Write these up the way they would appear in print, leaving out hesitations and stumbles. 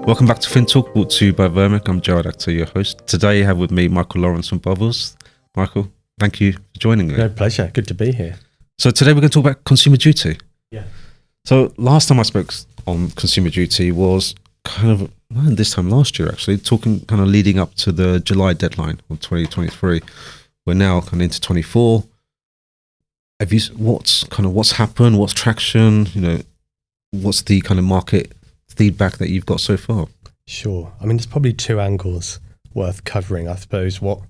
Welcome back to FinTalk, brought to you by Vermic. I'm Jawad, Akhtar, your host. Today I have with me Michael Lawrence from Bovill. Michael, thank you for joining me. No, pleasure. Good to be here. So today we're going to talk about consumer duty. Yeah. So last time I spoke on consumer duty was this time last year, actually, talking kind of leading up to the July deadline of 2023. We're now kind of into 24. What's happened? What's traction? What's the kind of market feedback that you've got so far? Sure. I mean, there's probably two angles worth covering, I suppose. What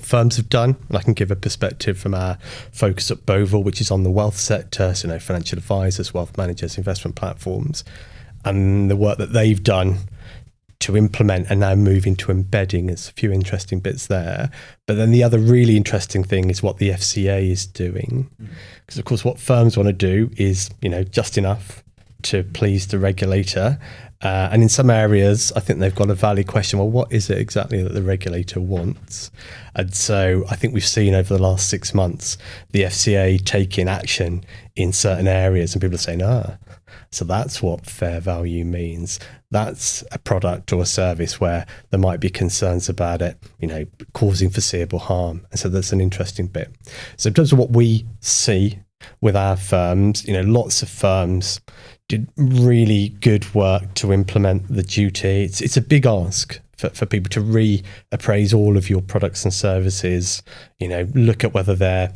firms have done, and I can give a perspective from our focus at Bovill, which is on the wealth sector, so financial advisors, wealth managers, investment platforms, and the work that they've done to implement and now move into embedding. There's a few interesting bits there. But then the other really interesting thing is what the FCA is doing. Because of course, what firms want to do is, just enough to please the regulator. And in some areas, I think they've got a valid question. Well, what is it exactly that the regulator wants? And so I think we've seen over the last 6 months, the FCA taking action in certain areas, and people are saying, so that's what fair value means. That's a product or a service where there might be concerns about it, causing foreseeable harm. And so that's an interesting bit. So in terms of what we see with our firms, lots of firms did really good work to implement the duty. It's a big ask for people to reappraise all of your products and services, look at whether they're,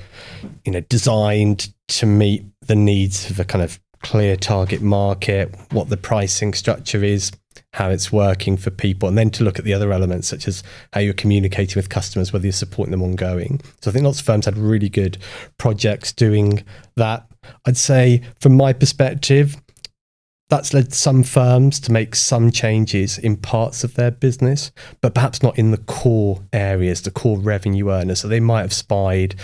designed to meet the needs of a kind of clear target market, what the pricing structure is, how it's working for people, and then to look at the other elements such as how you're communicating with customers, whether you're supporting them ongoing. So I think lots of firms had really good projects doing that. I'd say from my perspective, that's led some firms to make some changes in parts of their business, but perhaps not in the core areas, the core revenue earners. So they might have spied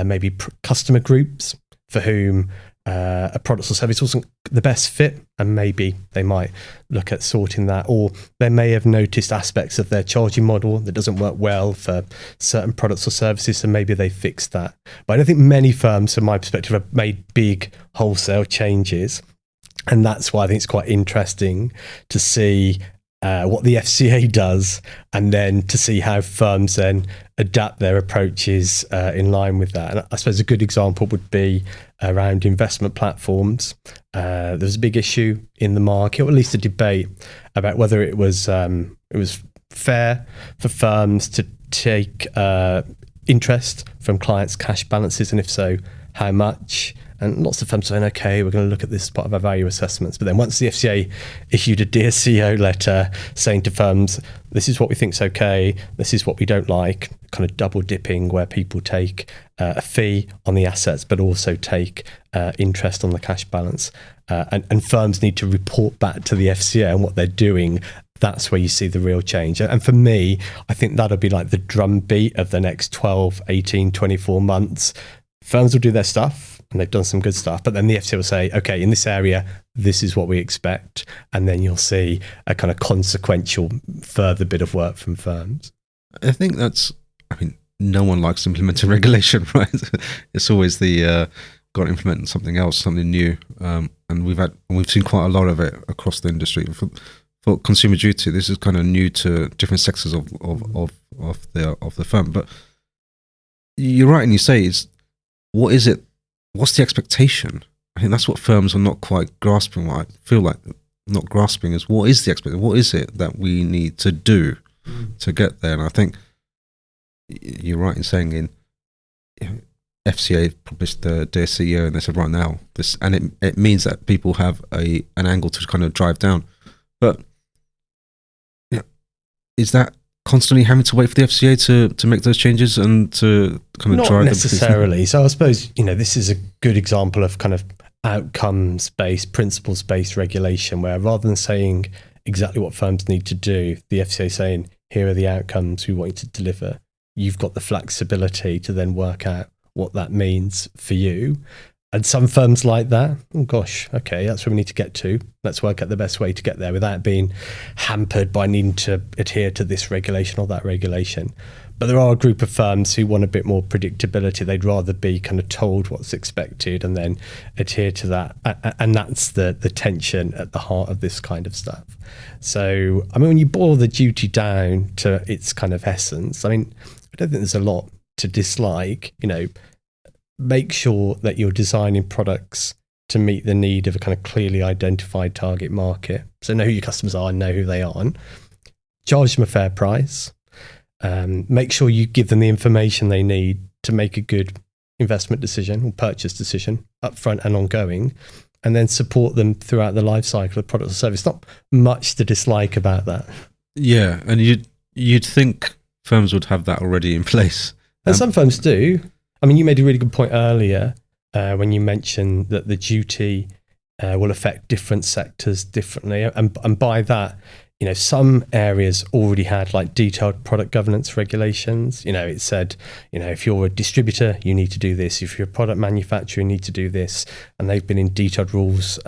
maybe customer groups for whom a product or service wasn't the best fit, and maybe they might look at sorting that. Or they may have noticed aspects of their charging model that doesn't work well for certain products or services, so maybe they fixed that. But I don't think many firms, from my perspective, have made big wholesale changes. And that's why I think it's quite interesting to see what the FCA does, and then to see how firms then adapt their approaches in line with that. And I suppose a good example would be around investment platforms. There was a big issue in the market, or at least a debate about whether it was fair for firms to take interest from clients' cash balances, and if so, how much. And lots of firms saying, okay, we're going to look at this as part of our value assessments. But then once the FCA issued a Dear CEO letter saying to firms, this is what we think is okay, this is what we don't like, kind of double dipping where people take a fee on the assets, but also take interest on the cash balance. And firms need to report back to the FCA on what they're doing. That's where you see the real change. And for me, I think that'll be like the drumbeat of the next 12, 18, 24 months. Firms will do their stuff, and they've done some good stuff, but then the FCA will say, okay, in this area, this is what we expect. And then you'll see a kind of consequential further bit of work from firms. I think no one likes implementing regulation, right? It's always the got to implement something else, something new. And we've seen quite a lot of it across the industry. For consumer duty, this is kind of new to different sectors of the firm. But you're right, and you say what is it? What's the expectation? I think that's what firms are not quite grasping. What I feel like not grasping is, what is the expectation? What is it that we need to do to get there? And I think you're right in saying FCA published the Dear CEO, and they said right now this, and it means that people have an angle to kind of drive down. But is that constantly having to wait for the FCA to make those changes and to kind of drive them? Not necessarily. So I suppose, this is a good example of kind of outcomes-based, principles-based regulation, where rather than saying exactly what firms need to do, the FCA is saying, here are the outcomes we want you to deliver. You've got the flexibility to then work out what that means for you. And some firms like that. Oh gosh, okay, that's where we need to get to. Let's work out the best way to get there without being hampered by needing to adhere to this regulation or that regulation. But there are a group of firms who want a bit more predictability. They'd rather be kind of told what's expected and then adhere to that. And that's the tension at the heart of this kind of stuff. So, I mean, when you boil the duty down to its kind of essence, I mean, I don't think there's a lot to dislike. Make sure that you're designing products to meet the need of a kind of clearly identified target market. So know who your customers are and know who they aren't. Charge them a fair price. Make sure you give them the information they need to make a good investment decision or purchase decision upfront and ongoing, and then support them throughout the life cycle of product or service. Not much to dislike about that. Yeah, and you'd think firms would have that already in place. And some firms do. I mean, you made a really good point earlier when you mentioned that the duty will affect different sectors differently. And by that, some areas already had like detailed product governance regulations. It said, if you're a distributor, you need to do this. If you're a product manufacturer, you need to do this. And they've been in detailed rules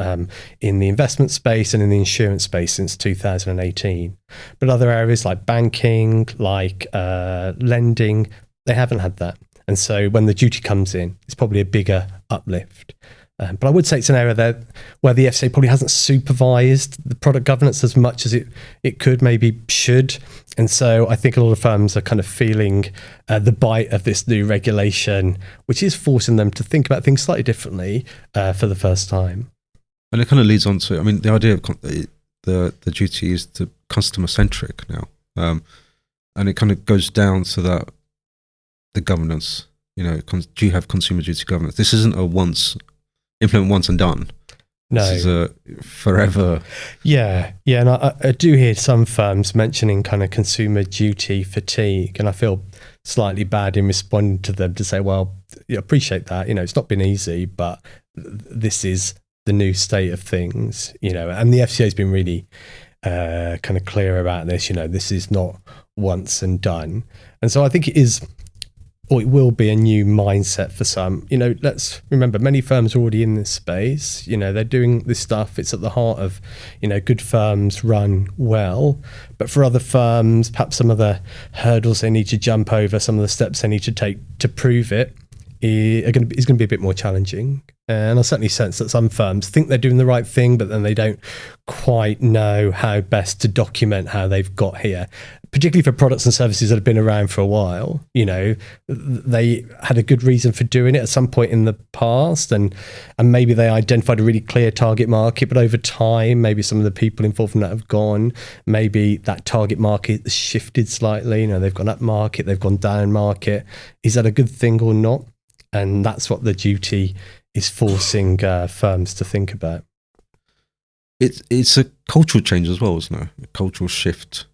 in the investment space and in the insurance space since 2018. But other areas like banking, like lending, they haven't had that. And so when the duty comes in, it's probably a bigger uplift. But I would say it's an area there where the FCA probably hasn't supervised the product governance as much as it could, maybe should. And so I think a lot of firms are kind of feeling the bite of this new regulation, which is forcing them to think about things slightly differently for the first time. And it kind of leads on to, I mean, the idea of the duty is to customer centric now. And it kind of goes down to that, the governance, do you have consumer duty governance? This isn't implement once and done. No. This is a forever. Yeah. And I do hear some firms mentioning kind of consumer duty fatigue, and I feel slightly bad in responding to them to say, well, appreciate that. It's not been easy, but this is the new state of things, and the FCA has been really kind of clear about this. This is not once and done. And so I think it will be a new mindset for some. Let's remember, many firms are already in this space. They're doing this stuff. It's at the heart of, good firms run well. But for other firms, perhaps some of the hurdles they need to jump over, some of the steps they need to take to prove it is going to be a bit more challenging. And I certainly sense that some firms think they're doing the right thing, but then they don't quite know how best to document how they've got here. Particularly for products and services that have been around for a while, they had a good reason for doing it at some point in the past, and maybe they identified a really clear target market, but over time, maybe some of the people involved in that have gone. Maybe that target market has shifted slightly. They've gone up market, they've gone down market. Is that a good thing or not? And that's what the duty is forcing firms to think about. It's a cultural change as well, isn't it? A cultural shift.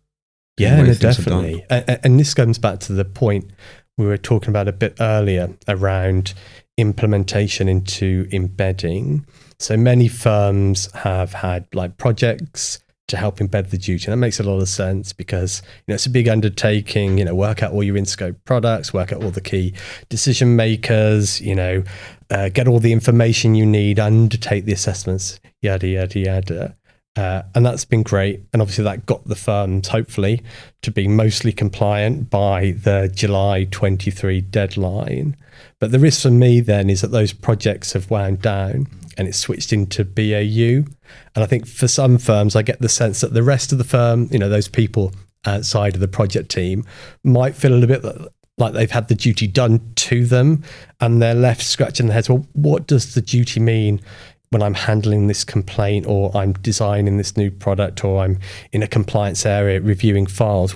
Yeah, no, definitely. And this comes back to the point we were talking about a bit earlier around implementation into embedding. So many firms have had like projects to help embed the duty. And that makes a lot of sense because it's a big undertaking, work out all your in-scope products, work out all the key decision makers, get all the information you need, undertake the assessments, yada, yada, yada. And that's been great. And obviously that got the firms, hopefully, to be mostly compliant by the July 23 deadline. But the risk for me then is that those projects have wound down and it's switched into BAU. And I think for some firms, I get the sense that the rest of the firm, those people outside of the project team might feel a little bit like they've had the duty done to them and they're left scratching their heads. Well, what does the duty mean when I'm handling this complaint, or I'm designing this new product, or I'm in a compliance area reviewing files?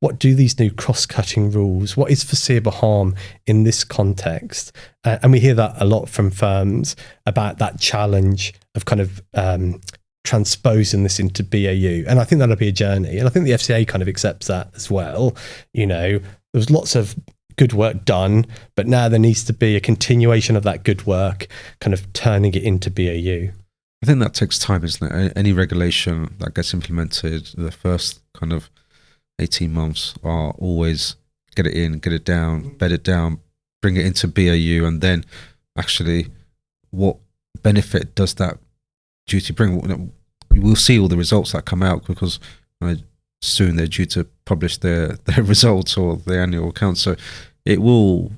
What do these new cross-cutting rules? What is foreseeable harm in this context? And we hear that a lot from firms about that challenge of kind of transposing this into BAU. And I think that'll be a journey. And I think the FCA kind of accepts that as well. There's lots of good work done, but now there needs to be a continuation of that good work, kind of turning it into BAU. I think that takes time, isn't it? Any regulation that gets implemented, the first kind of 18 months are always get it in, get it down, bed it down, bring it into BAU, and then actually what benefit does that duty bring? We'll see all the results that come out, because soon they're due to publish their results or their annual accounts. So it will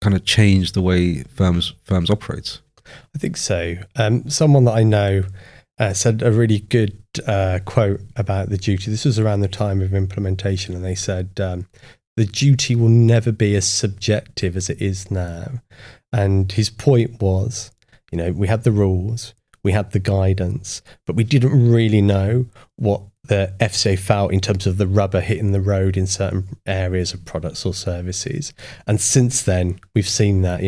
kind of change the way firms operate. I think so. Someone that I know said a really good quote about the duty. This was around the time of implementation, and they said the duty will never be as subjective as it is now. And his point was, we had the rules, we had the guidance, but we didn't really know what the FCA felt in terms of the rubber hitting the road in certain areas of products or services. And since then, we've seen that,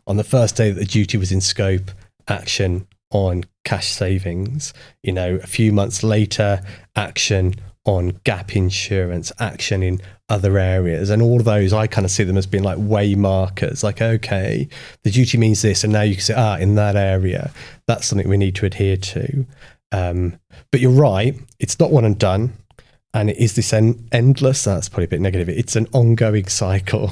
on the first day that the duty was in scope, action on cash savings, a few months later, action on gap insurance, action in other areas. And all of those, I kind of see them as being like way markers, like, okay, the duty means this. And now you can say, in that area, that's something we need to adhere to. But you're right, it's not one and done. And it is this endless, that's probably a bit negative, it's an ongoing cycle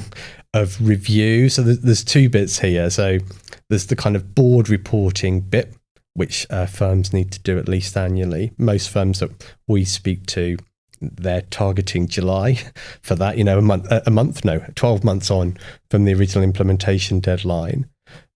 of review. So there's two bits here. So there's the kind of board reporting bit, which firms need to do at least annually. Most firms that we speak to, they're targeting July for that, 12 months on from the original implementation deadline.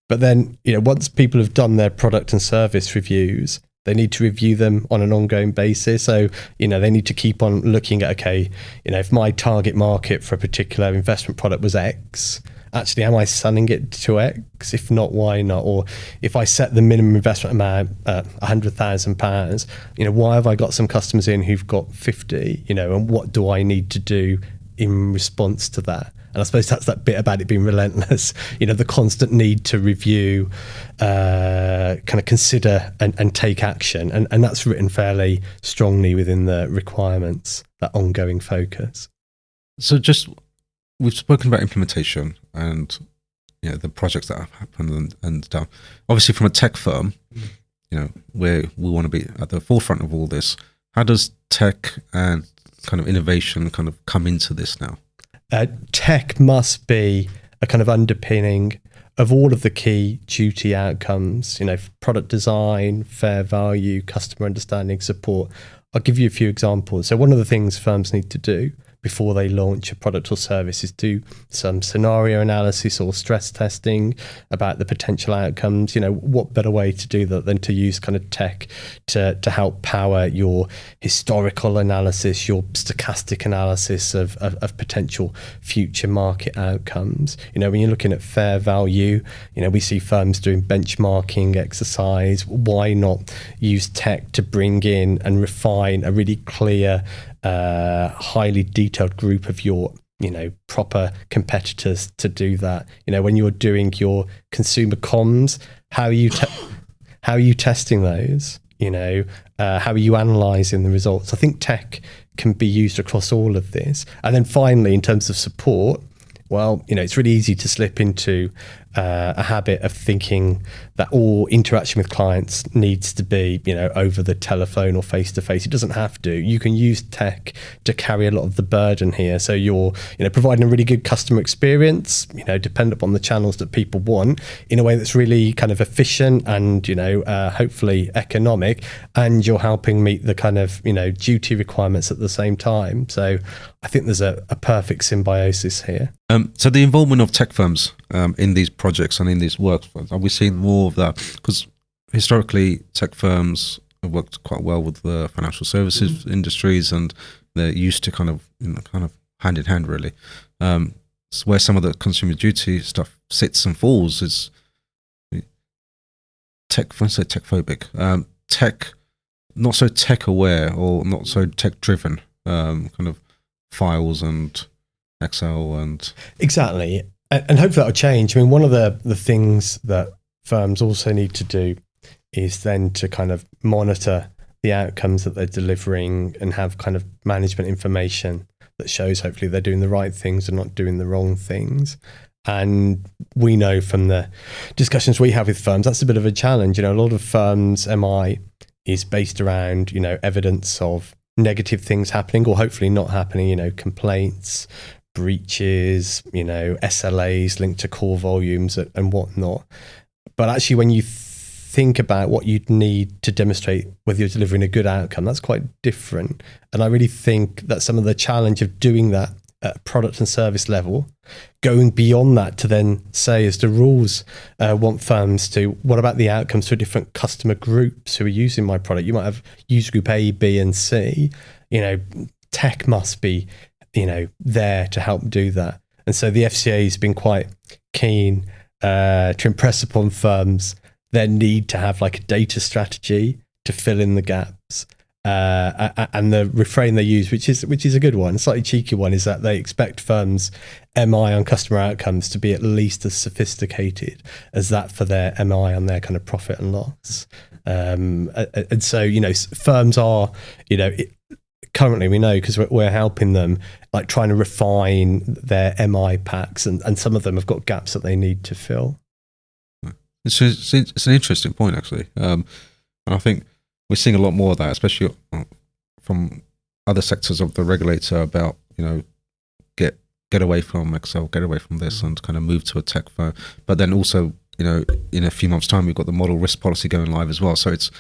But then, once people have done their product and service reviews, they need to review them on an ongoing basis. So, they need to keep on looking at, okay, if my target market for a particular investment product was X, actually, am I selling it to X? If not, why not? Or if I set the minimum investment amount at £100,000, why have I got some customers in who've got 50, and what do I need to do in response to that? And I suppose that's that bit about it being relentless, the constant need to review, kind of consider and take action. And that's written fairly strongly within the requirements, that ongoing focus. So we've spoken about implementation and the projects that have happened and done. Obviously, from a tech firm, where we want to be at the forefront of all this, how does tech and kind of innovation kind of come into this now? Tech must be a kind of underpinning of all of the key duty outcomes, product design, fair value, customer understanding, support. I'll give you a few examples. So one of the things firms need to do before they launch a product or service is do some scenario analysis or stress testing about the potential outcomes. What better way to do that than to use kind of tech to help power your historical analysis, your stochastic analysis of potential future market outcomes. When you're looking at fair value, we see firms doing benchmarking exercise. Why not use tech to bring in and refine a really clear, highly detailed group of your proper competitors to do that? When you're doing your consumer comms, how are you testing those? How are you analyzing the results? I think tech can be used across all of this. And then finally, in terms of support, well, it's really easy to slip into a habit of thinking that all interaction with clients needs to be, over the telephone or face to face. It doesn't have to. You can use tech to carry a lot of the burden here. So you're, providing a really good customer experience, dependent upon the channels that people want, in a way that's really kind of efficient and, hopefully economic, and you're helping meet the kind of, duty requirements at the same time. So I think there's a perfect symbiosis here. So the involvement of tech firms in these projects and in these works, are we seeing more of that? Because historically, tech firms have worked quite well with the financial services industries, and they're used to kind of hand in hand, really. So where some of the consumer duty stuff sits and falls is tech. When I say tech phobic, tech not so tech aware or not so tech driven, kind of files and Excel and exactly. And hopefully that'll change. I mean, one of the things that firms also need to do is then to kind of monitor the outcomes that they're delivering and have kind of management information that shows hopefully they're doing the right things and not doing the wrong things. And we know from the discussions we have with firms, that's a bit of a challenge. A lot of firms' MI is based around, evidence of negative things happening or hopefully not happening, complaints, breaches, SLAs linked to core volumes and whatnot. But actually, when you think about what you'd need to demonstrate whether you're delivering a good outcome, that's quite different. And I really think that some of the challenge of doing that at product and service level, going beyond that to then say, as the rules want firms to, what about the outcomes for different customer groups who are using my product? You might have user group A, B, and C. Tech must be, there to help do that. And so the FCA has been quite keen to impress upon firms their need to have like a data strategy to fill in the gaps. And the refrain they use, which is a good one, a slightly cheeky one, is that they expect firms' MI on customer outcomes to be at least as sophisticated as that for their MI on their kind of profit and loss. And so, firms are, currently we know, because we're helping them, like trying to refine their MI packs, and some of them have got gaps that they need to fill. It's an interesting point, actually. And I think we're seeing a lot more of that, especially from other sectors of the regulator about, get away from Excel, get away from this, and kind of move to a tech firm. But then also, in a few months' time, we've got the model risk policy going live as well. So it's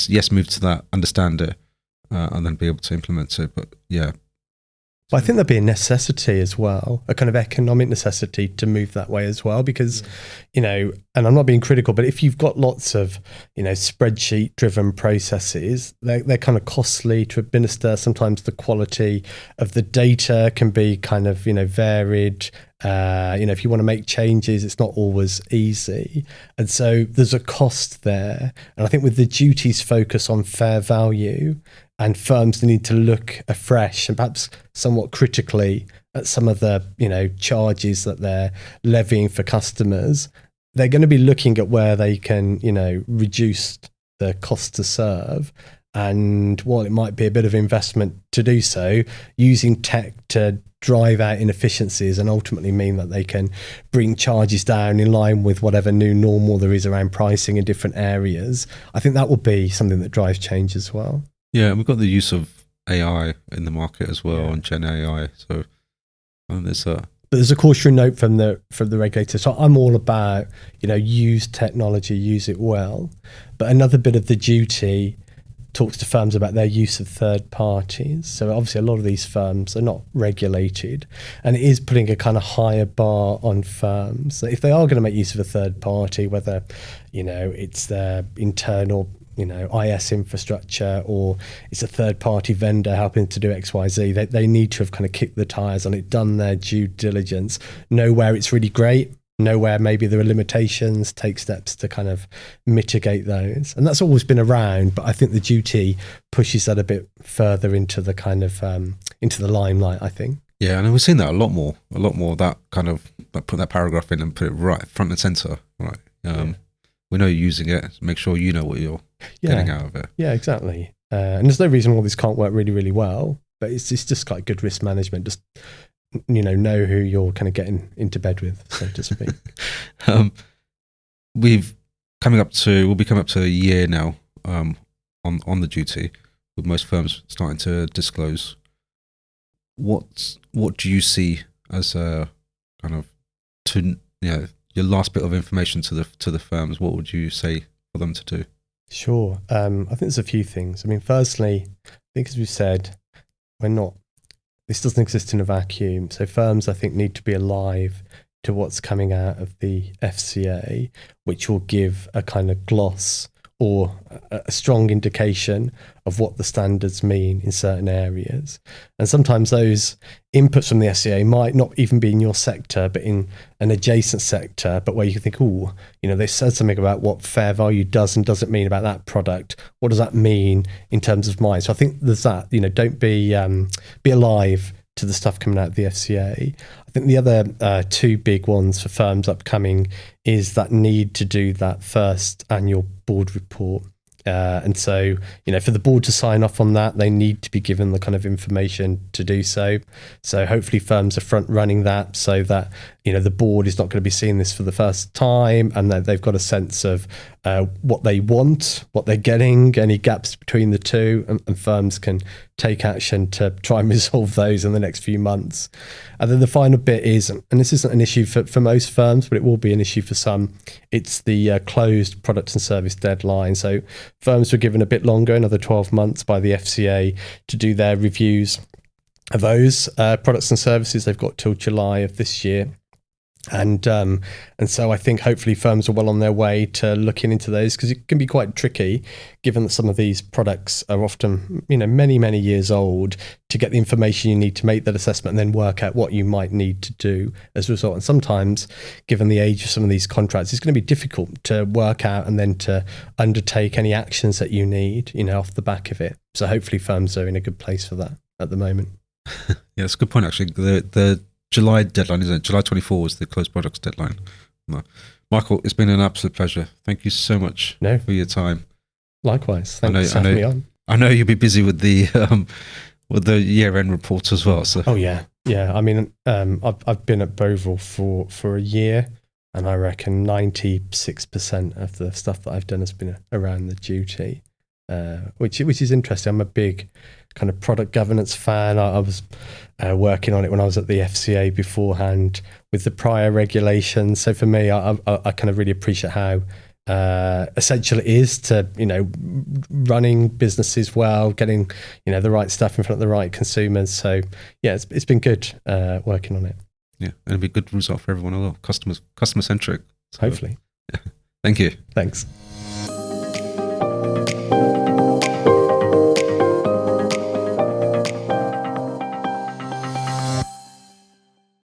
yes, move to that, understand it, and then be able to implement it. But yeah. But I think there'd be a necessity as well, a kind of economic necessity to move that way as well, because, and I'm not being critical, but if you've got lots of, spreadsheet-driven processes, they're kind of costly to administer. Sometimes the quality of the data can be kind of, varied. If you want to make changes, it's not always easy. And so there's a cost there. And I think with the duties focus on fair value, and firms need to look afresh and perhaps somewhat critically at some of the, charges that they're levying for customers, they're going to be looking at where they can, reduce the cost to serve. And while it might be a bit of investment to do so, using tech to drive out inefficiencies and ultimately mean that they can bring charges down in line with whatever new normal there is around pricing in different areas, I think that will be something that drives change as well. Yeah, and we've got the use of AI in the market as well, and Gen AI. So there's a cautionary note from the regulator. So I'm all about, use technology, use it well. But another bit of the duty talks to firms about their use of third parties. So obviously a lot of these firms are not regulated, and it is putting a kind of higher bar on firms. So if they are going to make use of a third party, whether, it's their internal IS infrastructure, or it's a third-party vendor helping to do XYZ, they need to have kind of kicked the tires on it, done their due diligence, know where it's really great, know where maybe there are limitations, take steps to kind of mitigate those. And that's always been around, but I think the duty pushes that a bit further into the kind of into the limelight, I think. Yeah, and we're seeing that a lot more that kind of put that paragraph in and put it right front and center, right? We know you're using it. Make sure you know what you're getting out of it. Yeah, exactly. And there's no reason why this can't work really, really well. But it's just like good risk management. Just know who you're kind of getting into bed with, so to speak. We'll be coming up to a year now on the duty, with most firms starting to disclose. What do you see as a kind of your last bit of information to the firms? What would you say for them to do? Sure. I think there's a few things. I mean, firstly, I think as we've said, this doesn't exist in a vacuum. So firms, I think, need to be alive to what's coming out of the FCA, which will give a kind of gloss or a strong indication of what the standards mean in certain areas. And sometimes those inputs from the FCA might not even be in your sector, but in an adjacent sector, but where you can think, they said something about what fair value does and doesn't mean about that product. What does that mean in terms of mine? So I think there's that, don't be alive to the stuff coming out of the FCA. I think the other two big ones for firms upcoming is that need to do that first annual board report. And so, for the board to sign off on that, they need to be given the kind of information to do so. So hopefully firms are front running that so that, the board is not going to be seeing this for the first time, and that they've got a sense of what they want, what they're getting, any gaps between the two, and firms can take action to try and resolve those in the next few months. And then the final bit is, and this isn't an issue for most firms, but it will be an issue for some, it's the closed products and service deadline. So firms were given a bit longer, another 12 months by the FCA to do their reviews of those products and services. They've got till July of this year. And so I think hopefully firms are well on their way to looking into those, because it can be quite tricky, given that some of these products are often, many, many years old, to get the information you need to make that assessment and then work out what you might need to do as a result. And sometimes, given the age of some of these contracts, it's going to be difficult to work out and then to undertake any actions that you need, off the back of it. So hopefully firms are in a good place for that at the moment. Yeah, that's a good point, actually. The July deadline, isn't it? July 24 was the closed products deadline. Michael, it's been an absolute pleasure. Thank you so much for your time. Likewise. Thanks for having me on. I know you'll be busy with the year-end reports as well. So. Oh yeah. I mean, I've been at Bovill for a year, and I reckon 96% of the stuff that I've done has been around the duty, which is interesting. I'm a big kind of product governance fan. I was working on it when I was at the FCA beforehand with the prior regulations. So for me, I kind of really appreciate how essential it is to, running businesses well, getting, the right stuff in front of the right consumers. So yeah, it's been good working on it. Yeah, and it'll be a good result for everyone as well. Customer centric. So, hopefully. Yeah. Thank you. Thanks.